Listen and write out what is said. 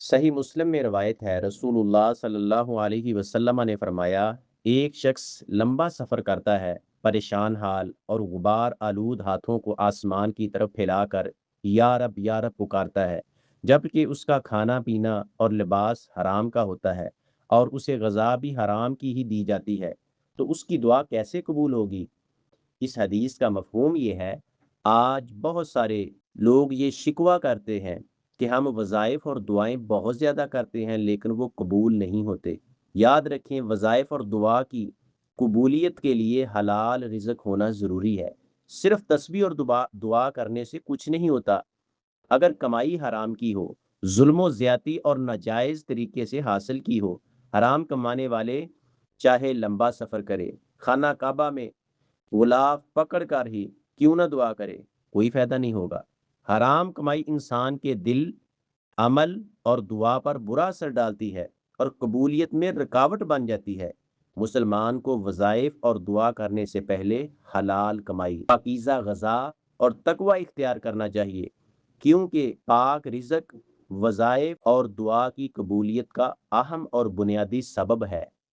सही मुस्लिम में रवायत है, रसूलुल्लाह सल्लल्लाहु अलैहि वसल्लम ने फरमाया, एक शख्स लंबा सफ़र करता है, परेशान हाल और गुबार आलूद हाथों को आसमान की तरफ फैलाकर या रब पुकारता है, जबकि उसका खाना पीना और लिबास हराम का होता है और उसे ग़ज़ा भी हराम की ही दी जाती है, तो उसकी दुआ कैसे कबूल होगी? इस हदीस का मफ़हूम ये है, आज बहुत सारे लोग ये शिकवा करते हैं कि हम वज़ाइफ और दुआएँ बहुत ज़्यादा करते हैं लेकिन वो कबूल नहीं होते। याद रखें, वज़ाइफ और दुआ की कबूलियत के लिए हलाल रिज़्क होना ज़रूरी है। सिर्फ़ तस्बीह और दुआ दुआ करने से कुछ नहीं होता। अगर कमाई हराम की हो, ज़ुल्म ज़्यादती और नाजायज़ तरीके से हासिल की हो, हराम कमाने वाले चाहे लंबा सफ़र करे, खाना काबा में गुलाब पकड़ कर ही क्यों ना दुआ करे, कोई फायदा नहीं होगा। हराम कमाई इंसान के दिल, अमल और दुआ पर बुरा असर डालती है और कबूलियत में रुकावट बन जाती है। मुसलमान को वज़ाइफ और दुआ करने से पहले हलाल कमाई, पाकीज़ा ग़ज़ा और तकवा इख्तियार करना चाहिए, क्योंकि पाक रिज़्क वज़ाइफ और दुआ की कबूलियत का अहम और बुनियादी सबब है।